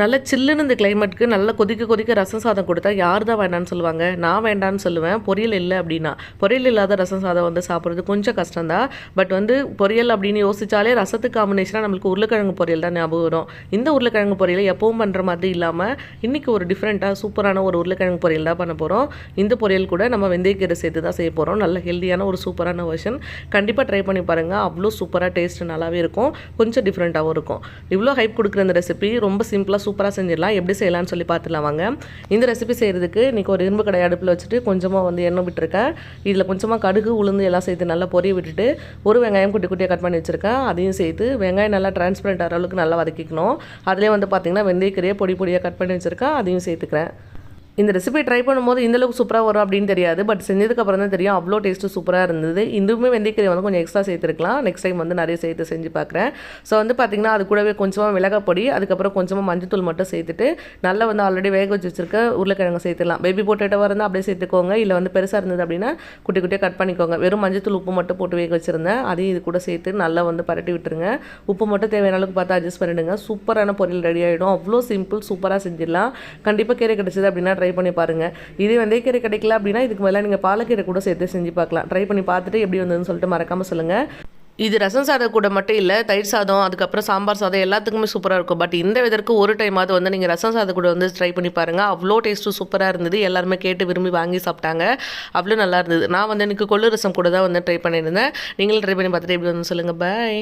நல்ல சில்லுன்னு இந்த கிளைமேட்டுக்கு நல்ல கொதிக்க கொதிக்க ரசம் சாதம் கொடுத்தா யார் தான் வேண்டான்னு சொல்லுவாங்க. நான் வேண்டான்னு சொல்லுவேன். பொரியல் இல்லை அப்படின்னா. பொரியல் இல்லாத ரசம் சாதம் வந்து சாப்பிட்றது கொஞ்சம் கஷ்டம்தான். பட் வந்து பொரியல் அப்படின்னு யோசிச்சாலே ரசத்துக்கு காம்பினேஷனாக நம்மளுக்கு உருளைக்கிழங்கு பொரியல் தான் ஞாபகம் வரும். இந்த உருளைக்கிழங்கு பொரியலை எப்பவும் பண்ணுற மாதிரி இல்லாமல் இன்றைக்கி ஒரு டிஃப்ரெண்ட்டாக சூப்பரான ஒரு உருளைக்கிழங்கு பொரியல் தான் பண்ண போகிறோம். இந்த பொரியல் கூட நம்ம வெந்தயக்கீரை சேர்த்து தான் செய்ய போகிறோம். நல்ல ஹெல்தியான ஒரு சூப்பரான வெர்ஷன். கண்டிப்பாக ட்ரை பண்ணி பாருங்கள். அவ்வளோ சூப்பராக டேஸ்ட்டு நல்லாவே இருக்கும். கொஞ்சம் டிஃப்ரெண்ட்டாகவும் இருக்கும். இவ்வளோ ஹைப் கொடுக்குற இந்த ரெசிபி ரொம்ப சிம்பிளாக சூப்பராக செஞ்சிடலாம். எப்படி செய்யலாம்னு சொல்லி பார்த்துலாம் வாங்க. இந்த ரெசிபி செய்கிறதுக்கு இன்றைக்கி ஒரு இரும்பு கடை அடுப்பில் வச்சுட்டு கொஞ்சமாக வந்து எண்ணெய் விட்டுருக்கேன். இதில் கொஞ்சமாக கடுகு உளுந்து எல்லாம் சேர்த்து நல்லா பொரிய விட்டுட்டு ஒரு வெங்காயம் குட்டி குட்டியாக கட் பண்ணி வச்சுருக்கேன். அதையும் சேர்த்து வெங்காயம் நல்லா டிரான்ஸ்பரண்ட் ஆகிற அளவுக்கு நல்லா வதக்கிக்கணும். அதிலே வந்து பார்த்திங்கன்னா வெந்தயக்கீரையை பொடி பொடியாக கட் பண்ணி வச்சுருக்கேன். அதையும் சேர்த்துக்கிறேன். இந்த ரெசிபி ட்ரை பண்ணும்போது இந்தளவுக்கு சூப்பராக வரும் அப்படின்னு தெரியாது. பட் செஞ்சதுக்கப்புறம் தான் தெரியும் அவ்வளோ டேஸ்ட்டு சூப்பராக இருந்தது. இதுவுமே வெந்தயக்கீரை வந்து கொஞ்சம் எக்ஸ்ட்ரா சேர்த்துருக்கலாம். நெக்ஸ்ட் டைம் வந்து நிறைய சேர்த்து செஞ்சு பார்க்குறேன். ஸோ வந்து பார்த்திங்கன்னா அது கூடவே கொஞ்சமாக மிளகாய் பொடி, அதுக்கப்புறம் கொஞ்சமாக மஞ்சத்தூள் மட்டும் சேர்த்துட்டு நல்லா வந்து ஆல்ரெடி வேக வச்சு வச்சுருக்க உருளைக்கிழங்கு சேர்த்துலாம். பேபி பொட்டேட்டோவாக இருந்தால் அப்படியே சேர்த்துக்கோங்க. இல்லை வந்து பெருசாக இருந்தது அப்படின்னா குட்டி குட்டியாக கட் பண்ணிக்கோங்க. வெறும் மஞ்சத்தூள் உப்பு மட்டும் போட்டு வேக வச்சுருந்தேன். அதையும் இது கூட சேர்த்து நல்லா வந்து பரட்டி விட்டுருங்க. உப்பு மட்டும் தேவையான அளவுக்கு பார்த்து அட்ஜஸ்ட் பண்ணிவிடுங்க. சூப்பரான பொரியல் ரெடி ஆகிடும். அவ்வளோ சிம்பிள், சூப்பராக செஞ்சிடலாம். கண்டிப்பாக கீரை கிடச்சிது அப்படின்னா ட்ரை பண்ணி பாருங்கள். இதே வெந்தயக்கீரை கிடைக்கல அப்படின்னா இதுக்கு மேலே நீங்கள் பாலக்கீரை கூட சேர்த்து செஞ்சு பார்க்கலாம். ட்ரை பண்ணி பார்த்துட்டு எப்படி வந்ததுன்னு சொல்லிட்டு மறக்காமல் சொல்லுங்கள். இது ரசம் சாதம் கூட மட்டும் இல்லை, தயிர் சாதம், அதுக்கப்புறம் சாம்பார் சாதம் எல்லாத்துக்குமே சூப்பராக இருக்கும். பட் இந்த விதற்கு ஒரு டைமாவது வந்து நீங்கள் ரசம் சாதம் கூட வந்து ட்ரை பண்ணி பாருங்கள். அவ்வளோ டேஸ்ட்டும் சூப்பராக இருந்தது. எல்லாருமே கேட்டு விரும்பி வாங்கி சாப்பிட்டாங்க. அவ்வளோ நல்லா இருந்தது. நான் வந்து எனக்கு கொள்ளு ரசம் கூட தான் வந்து ட்ரை பண்ணியிருந்தேன். நீங்களும் ட்ரை பண்ணி பார்த்துட்டு எப்படி வந்து சொல்லுங்கள். பாய்.